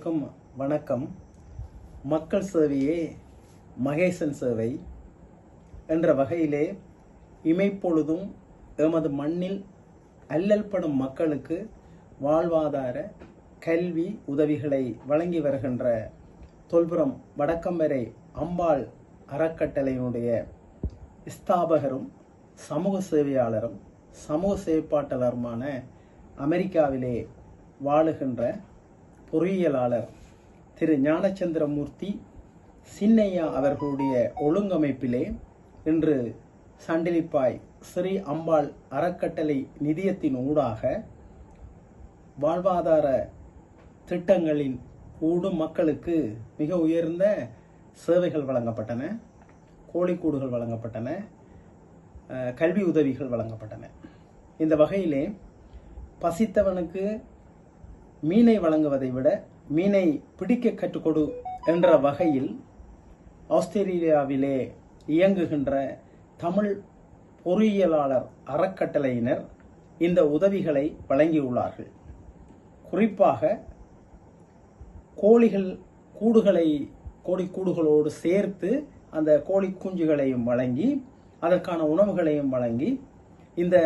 அனைவருக்கும் வணக்கம். மக்கள் சேவையே மகேசன் சேவை என்ற வகையிலே இமைப்பொழுதும் எமது மண்ணில் அல்லல்படும் மக்களுக்கு வாழ்வாதார கல்வி உதவிகளை வழங்கி வருகின்ற தொல்புரம் வடக்கம்பரை அம்பாள் அறக்கட்டளையினுடைய ஸ்தாபகரும் சமூக சேவையாளரும் சமூக செயற்பாட்டாளருமான அமெரிக்காவிலே வாழுகின்ற பொறியியலாளர் திரு ஞானச்சந்திரமூர்த்தி சின்னையா அவர்களுடைய ஒழுங்கமைப்பிலே இன்று சண்டிலிப்பாய் ஸ்ரீ அம்பாள் அறக்கட்டளை நிதியத்தின் ஊடாக வாழ்வாதார திட்டங்களின் ஊடும் மக்களுக்கு மிக உயர்ந்த சேவைகள் வழங்கப்பட்டன, கோழிக்கூடுகள் வழங்கப்பட்டன, கல்வி உதவிகள் வழங்கப்பட்டன. இந்த வகையிலே பசித்தவனுக்கு மீனை வழங்குவதை விட மீனை பிடிக்க கற்றுக்கொடு என்ற வகையில் ஆஸ்திரேலியாவிலே இயங்குகின்ற தமிழ் பொறியியலாளர் அறக்கட்டளையினர் இந்த உதவிகளை வழங்கியுள்ளார்கள். குறிப்பாக கோழிக்கூடுகளோடு சேர்த்து அந்த கோழி குஞ்சுகளையும் வழங்கி அதற்கான உணவுகளையும் வழங்கி இந்த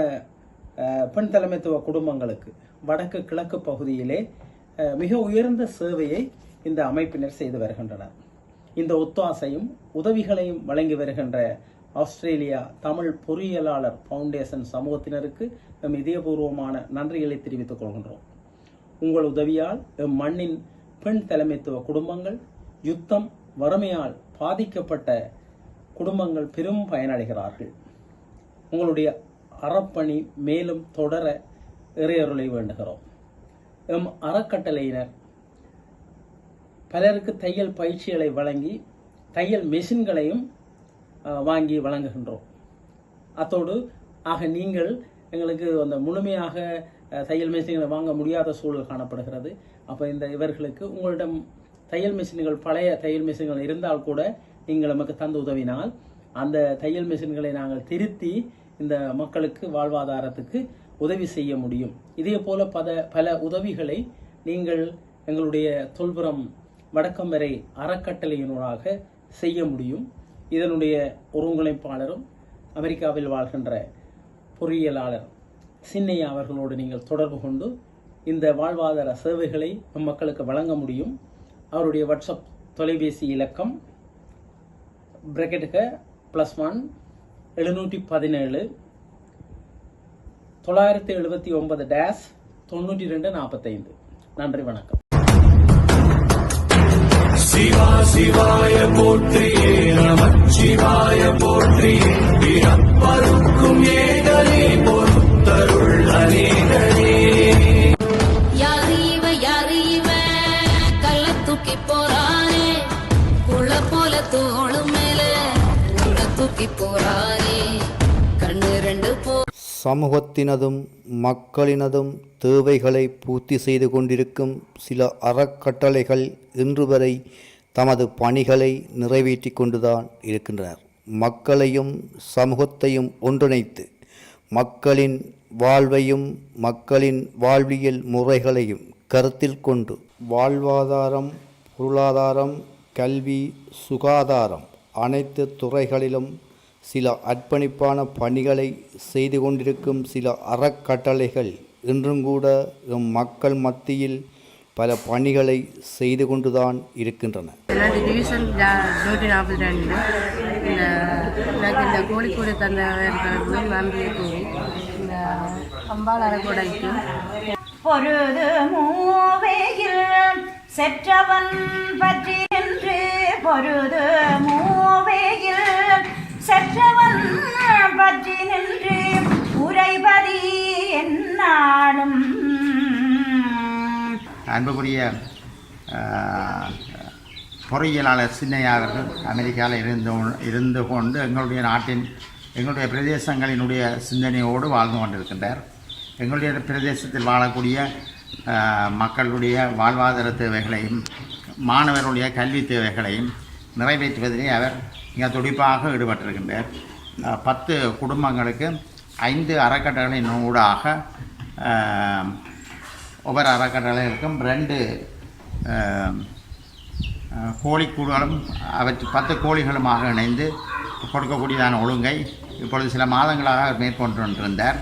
பெண் தலைமைத்துவ குடும்பங்களுக்கு வடக்கு கிழக்கு பகுதியிலே மிக உயர்ந்த சேவையை இந்த அமைப்பினர் செய்து வருகின்றனர். இந்த ஒத்தாசையும் உதவிகளையும் வழங்கி வருகின்ற ஆஸ்திரேலியா தமிழ் பொறியியலாளர் பவுண்டேஷன் சமூகத்தினருக்கு நம் இதயபூர்வமான நன்றிகளை தெரிவித்துக் கொள்கின்றோம். உங்கள் உதவியால் எம் மண்ணின் பெண் தலைமைத்துவ குடும்பங்கள், யுத்தம் வறுமையால் பாதிக்கப்பட்ட குடும்பங்கள் பெரும் பயனடைகிறார்கள். உங்களுடைய அறப்பணி மேலும் தொடர இறையருளை வேண்டுகிறோம். எம் அறக்கட்டளையினர் பலருக்கு தையல் பயிற்சிகளை வழங்கி தையல் மெஷின்களையும் வாங்கி வழங்குகின்றோம். அத்தோடு நீங்கள் எங்களுக்கு அந்த முழுமையாக தையல் மெஷின்களை வாங்க முடியாத சூழல் காணப்படுகிறது. அப்போ இவர்களுக்கு உங்களிடம் தையல் மெஷின்கள், பழைய தையல் மெஷின்கள் இருந்தால் கூட நீங்கள் நமக்கு தந்து உதவினால் அந்த தையல் மெஷின்களை நாங்கள் திருத்தி இந்த மக்களுக்கு வாழ்வாதாரத்துக்கு உதவி செய்ய முடியும். இதே போல பல உதவிகளை நீங்கள் எங்களுடைய தொல்புரம் வடக்கம்பரை அறக்கட்டளையினூடாக செய்ய முடியும். இதனுடைய ஒருங்கிணைப்பாளரும் அமெரிக்காவில் வாழ்கின்ற பொறியியலாளர் சின்னையா அவர்களோடு நீங்கள் தொடர்பு கொண்டு இந்த வாழ்வாதார சேவைகளை மக்களுக்கு வழங்க முடியும். அவருடைய வாட்ஸ்அப் தொலைபேசி இலக்கம் +1 717 979 -9245. நன்றி, வணக்கம். சிவா சிவாய போற்றியே நமச்சிவாய போற்றியே பிறப்பருக்கும் ஏகலே பொறுத்தருள் அநேகனே. யாரீவ கள்ள தூக்கி போறானே, புள்ள போல தோளும் மேல உள்ள தூக்கி போறானே, கண்ணு ரெண்டு போ. சமூகத்தினதும் மக்களினதும் தேவைகளை பூர்த்தி செய்து கொண்டிருக்கும் சில அறக்கட்டளைகள் இன்று வரை தமது பணிகளை நிறைவேற்றி கொண்டுதான் இருக்கின்றனர். மக்களையும் சமூகத்தையும் ஒன்றிணைத்து மக்களின் வாழ்வையும் மக்களின் வாழ்வியல் முறைகளையும் கருத்தில் கொண்டு வாழ்வாதாரம், பொருளாதாரம், கல்வி, சுகாதாரம் அனைத்து துறைகளிலும் சில அர்ப்பணிப்பான பணிகளை செய்து கொண்டிருக்கும் சில அறக்கட்டளைகள் இன்றும் கூட மக்கள் மத்தியில் பல பணிகளை செய்து கொண்டுதான் இருக்கின்றன. டிவிஷன் 142 எனக்கு இந்த கோழிக்கூடு தந்தவர்களுக்கு நன்றியை கூறி இந்த அம்பாள் அறக்கட்டளைக்கு பொருது மூவேயில் செற்றவன் பற்றி என்று பொருது மூவேயில் செற்றவன் பற்றி நின்று உரைபதி என்னாலும். அன்புக்குரிய பொறியியலாளர் சின்னையா அவர்கள் அமெரிக்காவில் இருந்து கொண்டு எங்களுடைய பிரதேசங்களினுடைய சிந்தனையோடு வாழ்ந்து கொண்டிருக்கின்றார். எங்களுடைய பிரதேசத்தில் வாழக்கூடிய மக்களுடைய வாழ்வாதார தேவைகளையும் மாணவர்களுடைய கல்வி தேவைகளையும் நிறைவேற்றுவதிலே அவர் மிக துடிப்பாக ஈடுபட்டிருக்கின்றார். 10 குடும்பங்களுக்கு 5 அறக்கட்டளைகளின் ஊடாக ஒவ்வொரு அறக்கட்டளைகளுக்கும் 2 கோழிக்கூடுகளும் அவற்றை 10 கோழிகளுமாக இணைந்து கொடுக்கக்கூடியதான ஒழுங்கை இப்பொழுது சில மாதங்களாக மேற்கொண்டு கொண்டிருந்தார்.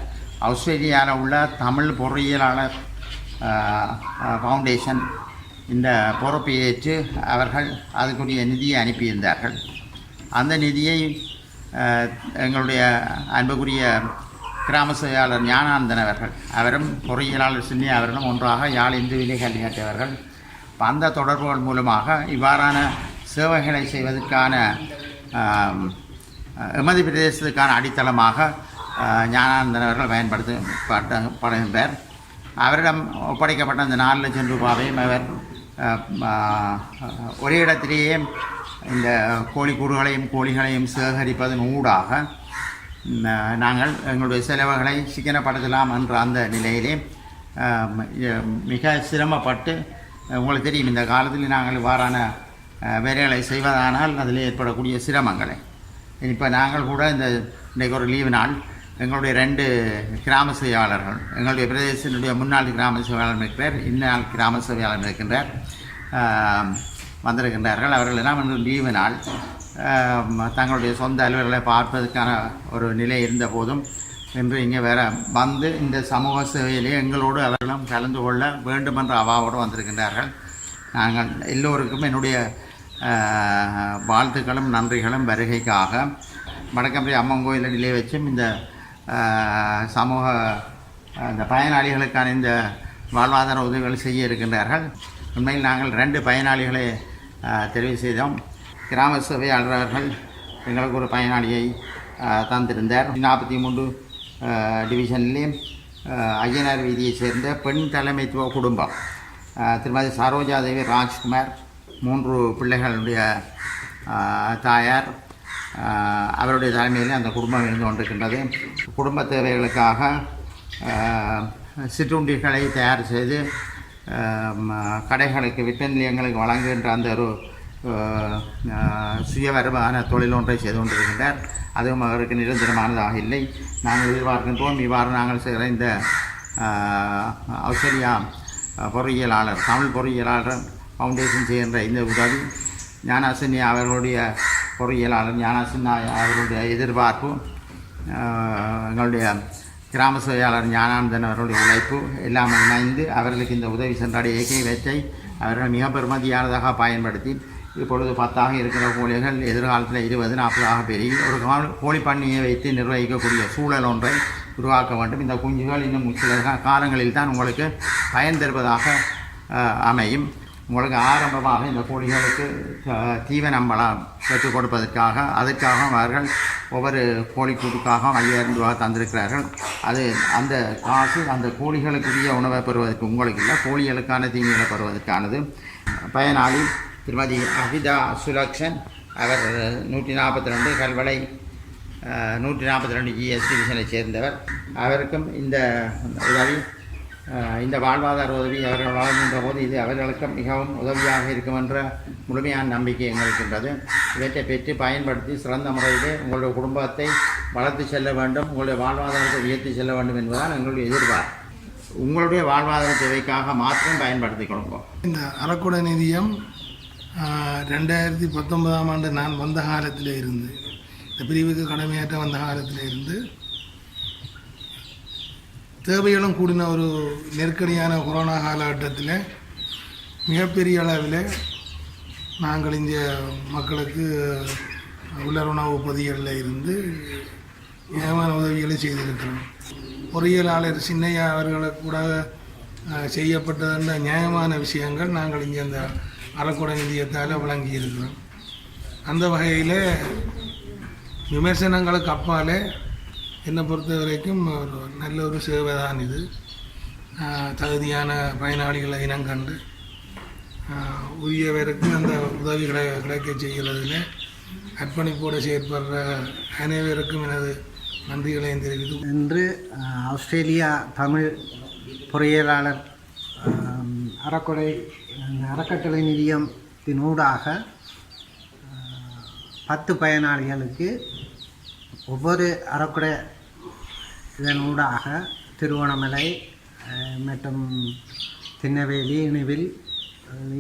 ஆஸ்திரேலியாவில் உள்ள தமிழ் பொறியியலாளர் ஃபவுண்டேஷன் இந்த பொறுப்பை ஏற்று அவர்கள் அதுக்குரிய நிதியை அனுப்பியிருந்தார்கள். அந்த நிதியை எங்களுடைய அன்புக்குரிய கிராம சேவையாளர் ஞானானந்தன் அவர்கள், அவரும் பொறியியலாளர் சின்னியா அவர்களும் ஒன்றாக யாழ் இந்துவிலே கல்வி கற்றவர்கள். அந்த தொடர்புகள் மூலமாக இவ்வாறான சேவைகளை செய்வதற்கான எமது பிரதேசத்துக்கான அடித்தளமாக ஞானானந்தன் அவர்கள் பயன்படுத்தப்படுகின்றார். அவரிடம் ஒப்படைக்கப்பட்ட அந்த 4 லட்சம் ரூபாவையும் அவர் ஒரே இடத்திலேயே இந்த கோழிக்கூடுகளையும் கோழிகளையும் சேகரிப்பதன் ஊடாக நாங்கள் எங்களுடைய செலவுகளை சிக்கனப்படுத்தலாம் என்ற அந்த நிலையிலே மிக சிரமப்பட்டு, உங்களுக்கு தெரியும் இந்த காலத்தில் நாங்கள் இவ்வாறான வேலைகளை செய்வதானால் அதில் ஏற்படக்கூடிய சிரமங்களை இப்போ நாங்கள் கூட இன்றைக்கு ஒரு லீவு நாள் எங்களுடைய 2 கிராம சேவையாளர்கள், எங்களுடைய பிரதேசத்தினுடைய முன்னாள் கிராம சேவையாளர் இருக்கிறார், இந்நாள் கிராம சேவையாளர் இருக்கின்றார், வந்திருக்கின்றார்கள். அவர்கள் எல்லாம் இன்று லீவு நாள் தங்களுடைய சொந்த அலுவலர்களை பார்ப்பதற்கான ஒரு நிலை இருந்த போதும் இன்று இங்கே வேற வந்து இந்த சமூக சேவையிலே எங்களோடு அவர்களும் கலந்து கொள்ள வேண்டும் என்ற அவாவோடு வந்திருக்கின்றார்கள். நாங்கள் எல்லோருக்கும் என்னுடைய வாழ்த்துக்களும் நன்றிகளும் வருகைக்காக வடக்கம்பி அம்மன் கோயில் நிலையை வச்சும் இந்த சமூக இந்த பயனாளிகளுக்கான இந்த வாழ்வாதார உதவிகள் செய்ய இருக்கின்றார்கள். உண்மையில் நாங்கள் 2 பயனாளிகளை தெரிவு செய்தோம். கிராம சேவையாளர்கள் எங்களுக்கு ஒரு பயனாளியை தந்திருந்தார். 43 டிவிஷன்லேயே ஐயனார் வீதியைச் சேர்ந்த பெண் தலைமைத்துவ குடும்பம் திருமதி சரோஜாதேவி ராஜ்குமார், 3 பிள்ளைகளுடைய தாயார், அவருடைய தலைமையில் அந்த குடும்பம் இருந்து கொண்டிருக்கின்றது. குடும்ப தேவைகளுக்காக சிற்றுண்டிகளை தயார் செய்து கடைகளுக்கு விற்பனை நிலையங்களுக்கு வழங்குகின்ற அந்த ஒரு சுய வருமான தொழில் ஒன்றை செய்து கொண்டிருக்கின்றார். அதுவும் அவருக்கு நிரந்தரமானதாக இல்லை. நாங்கள் எதிர்பார்க்கின்றோம் இவ்வாறு நாங்கள் செய்கிற இந்த ஆஸ்திரேலியா பொறியியலாளர் தமிழ் பொறியியலாளர் ஃபவுண்டேஷன் செய்கின்ற இந்த உதவி ஞானாசின்யா அவர்களுடைய பொறியியலாளர் ஞானாசின்யா அவர்களுடைய எதிர்பார்ப்பு, எங்களுடைய கிராம சேவையாளர் ஞானானந்தன் அவர்களுடைய உழைப்பு எல்லாம் இணைந்து அவர்களுக்கு இந்த உதவி சென்றடைய இயக்கத்தை அவர்கள் மிக பெருமதியானதாக பயன்படுத்தி இப்பொழுது 10 இருக்கிற கோழிகள் எதிர்காலத்தில் 20-40 பெருகி ஒரு கோழி பண்ணையை வைத்து நிர்வகிக்கக்கூடிய சூழல் ஒன்றை உருவாக்க வேண்டும். இந்த குஞ்சுகள் இன்னும் சில காலங்களில் தான் உங்களுக்கு பயன் தருவதாக அமையும். உங்களுக்கு ஆரம்பமாக இந்த கோழிகளுக்கு தீவனம்பலம் பெற்றுக் கொடுப்பதற்காக அதற்காக அவர்கள் ஒவ்வொரு கோழிக்கூட்டுக்காக 5000 ரூபா தந்திருக்கிறார்கள். அது அந்த காசு அந்த கோழிகளுக்குரிய உணவை பெறுவதற்கு உங்களுக்கு இல்லை, கோழிகளுக்கான தீனிகளை பெறுவதற்கானது. பயனாளி திருமதி அபிதா சுலக்ஷன், அவர் 142 கல்வளை 142 GS டிவிஷனை சேர்ந்தவர். அவருக்கும் இந்த உதவி இந்த வாழ்வாதார உதவி அவர்கள் வழங்குகின்ற போது இது அவர்களுக்கும் மிகவும் உதவியாக இருக்கும் என்ற முழுமையான நம்பிக்கை எங்களுக்கின்றது. இவற்றை பெற்று பயன்படுத்தி சிறந்த முறையிலே உங்களுடைய குடும்பத்தை வளர்த்து செல்ல வேண்டும், உங்களுடைய வாழ்வாதாரத்தை உயர்த்தி செல்ல வேண்டும் என்பதுதான் எங்களுடைய எதிர்பார்ப்பு. உங்களுடைய வாழ்வாதார தேவைக்காக மாத்திரம் பயன்படுத்தி கொடுப்போம். இந்த அறக்குடை நிதியம் 2019ஆம் ஆண்டு நான் வந்த காலத்தில் இருந்து, இந்த பிரிவுக்கு கடமையாற்ற வந்த காலத்தில் இருந்து தேவைகளும் கூடின ஒரு நெருக்கடியான கொரோனா காலகட்டத்தில் மிகப்பெரிய அளவில் நாங்கள் இந்த மக்களுக்கு உலருணவு பொதிகளில் இருந்து ஏமான உதவிகளை செய்திருக்கிறோம். பொறியியலாளர் சின்னையா அவர்களுக்கு கூட செய்யப்பட்ட நியாயமான விஷயங்கள் நாங்கள் இங்கே அந்த அறக்குடை நிதியத்தால் வழங்கியிருக்கிறோம். அந்த வகையில் விமர்சனங்களுக்கு அப்பால் என்னை பொறுத்த வரைக்கும் ஒரு நல்ல ஒரு சேவை தான் இது. தகுதியான பயனாளிகளை இனங்கண்டு உரியவருக்கு அந்த உதவிகளை கிடைக்க செய்கிறதில் அர்ப்பணிப்போடு செயற்படுற அனைவருக்கும் எனது நன்றிகளையும் தெரிவித்து, இன்று ஆஸ்திரேலியா தமிழ் பொறியியலாளர் அறக்கட்டளை நிதியத்தினூடாக 10 பயனாளிகளுக்கு ஒவ்வொரு அறக்குடை இதனூடாக திருவண்ணாமலை மற்றும் திருநெல்வேலி, இணுவில்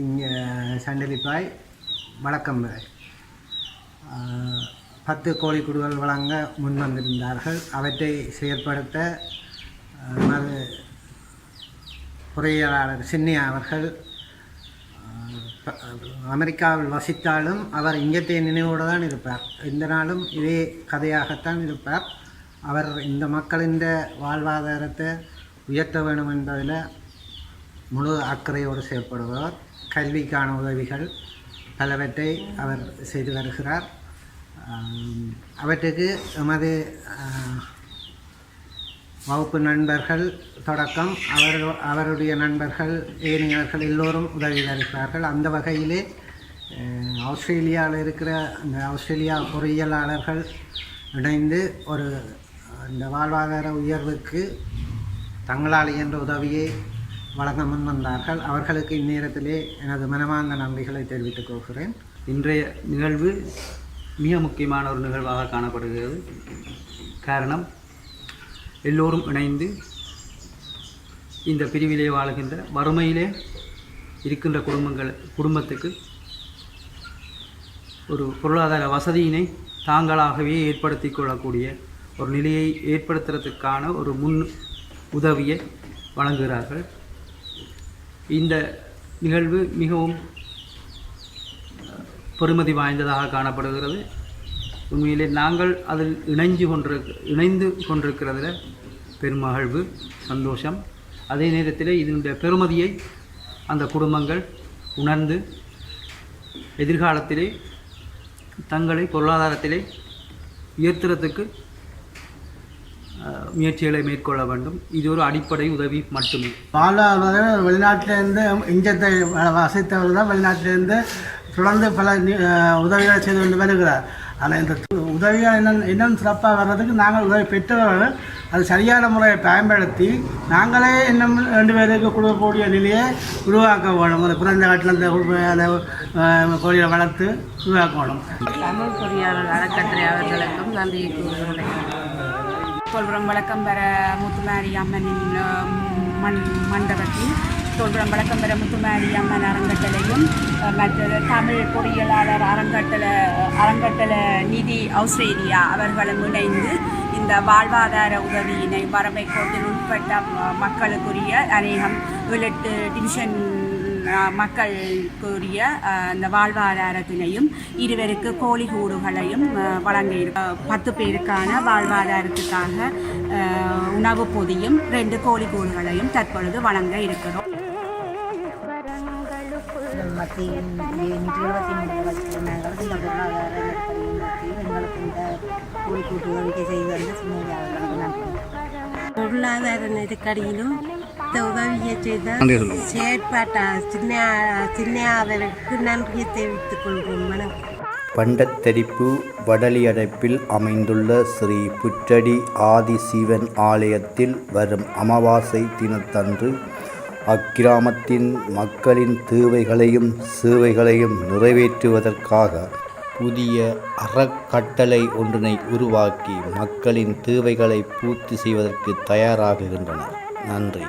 இங்கே சண்டலிப்பாய் வழக்கம் வரை 10 கோழிக்கூடுகள் வழங்க முன் வந்திருந்தார்கள். அவற்றை செயற்படுத்த நமது பொறியியலாளர் சின்னியா அவர்கள் அமெரிக்காவில் வசித்தாலும் அவர் இங்கத்தைய நினைவோடு தான் இருப்பார். எந்த நாளும் இதே கதையாகத்தான் இருப்பார். அவர் இந்த மக்களின் வாழ்வாதாரத்தை உயர்த்த வேண்டும் என்பதில் முழு அக்கறையோடு செயல்படுபவர். கல்விக்கான உதவிகள் பலவற்றை அவர் செய்து வருகிறார். அவற்றுக்கு எமது வகுப்பு நண்பர்கள் தொடக்கம் அவருடைய நண்பர்கள் ஏனையவர்கள் எல்லோரும் உதவி வருகிறார்கள். அந்த வகையிலே ஆஸ்திரேலியாவில் இருக்கிற அந்த ஆஸ்திரேலியா பொறியியலாளர்கள் இணைந்து இந்த வாழ்வாதார உயர்வுக்கு தங்களால் இயன்ற உதவியை வழங்க முன் வந்தார்கள். அவர்களுக்கு இந்நேரத்திலே எனது மனமார்ந்த நன்றிகளை தெரிவித்துக் கொள்கிறேன். இன்றைய நிகழ்வு மிக முக்கியமான ஒரு நிகழ்வாக காணப்படுகிறது. காரணம், எல்லோரும் இணைந்து இந்த பிரிவிலே வாழ்கின்ற வறுமையிலே இருக்கின்ற குடும்பத்துக்கு ஒரு பொருளாதார வசதியினை தாங்களாகவே ஏற்படுத்தி கொள்ளக்கூடிய ஒரு நிலையை ஏற்படுத்துறதுக்கான ஒரு முன் உதவியை வழங்குகிறார்கள். இந்த நிகழ்வு மிகவும் பெருமதி வாய்ந்ததாக காணப்படுகிறது. உண்மையிலே நாங்கள் அதில் இணைந்து கொண்டிருக்கிறதுல பெருமகிழ்வு, சந்தோஷம். அதே நேரத்தில் இதனுடைய பெருமதியை அந்த குடும்பங்கள் உணர்ந்து எதிர்காலத்திலே தங்களை பொருளாதாரத்திலே உயர்த்துறதுக்கு முயற்சிகளை மேற்கொள்ள வேண்டும். இது ஒரு அடிப்படை உதவி மட்டுமே. வாழ்வாதாரம் வெளிநாட்டிலேருந்து இஞ்சத்தை வசித்தவர் தான் வெளிநாட்டிலேருந்து தொடர்ந்து பல உதவிகளை செய்து கொண்டு வருகிறார். ஆனால் இந்த உதவியாக இன்னும் சிறப்பாக வர்றதுக்கு நாங்கள் உதவி பெற்றவர்கள் அது சரியான முறையை பயன்படுத்தி நாங்களே இன்னும் 2 பேருக்கு கொடுக்கக்கூடிய நிலையை உருவாக்க வேணும். ஒரு குறைந்த காட்டில் அந்த கோழியை வளர்த்து உருவாக்க வேணும். தமிழ் பொறியாளர் அறக்கட்டளை அவர்களுக்கும் நன்றி கூறுகிறேன். தொல்புரம் வழக்கம் பெற முத்துமாரி அம்மனின் மண்டபத்தில் தொல்புரம் வழக்கம் பெற முத்துமாரி அம்மன் அறங்கட்டளையும் மற்றது தமிழ் பொறியியலாளர் அறங்கட்டளை நிதி ஆஸ்திரேலியா அவர்களும் இணைந்து இந்த வாழ்வாதார உதவியினை வறுமை கோட்டில் உட்பட்ட மக்களுக்குரிய அநேகம் 7-8 டிவிஷன் மக்களுக்குரிய இந்த வாழ்வாதாரத்தினையும் 2 பேருக்கு கோழிக்கூடுகளையும் வழங்கியிருக்கோம். 10 பேருக்கான வாழ்வாதாரத்துக்காக உணவு பொதியும் 2 கோழிக்கூடுகளையும் தற்பொழுது வழங்க இருக்கிறோம். பொருளாதார நெருக்கடியிலும் இந்த உதவியை செய்த செயற்பாட்டா சின்னையாவிற்கு நன்றியை தெரிவித்துக் கொள்கிறோம். பண்டத்தரிப்பு வடலியடைப்பில் அமைந்துள்ள ஸ்ரீ புற்றடி ஆதிசிவன் ஆலயத்தில் வரும் அமாவாசை தினத்தன்று அக்கிராமத்தின் மக்களின் தேவைகளையும் சேவைகளையும் நிறைவேற்றுவதற்காக புதிய அறக்கட்டளை ஒன்றினை உருவாக்கி மக்களின் தேவைகளை பூர்த்தி செய்வதற்கு தயாராகுகின்றனர். நன்றி.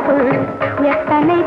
நமக்குள் எத்தனை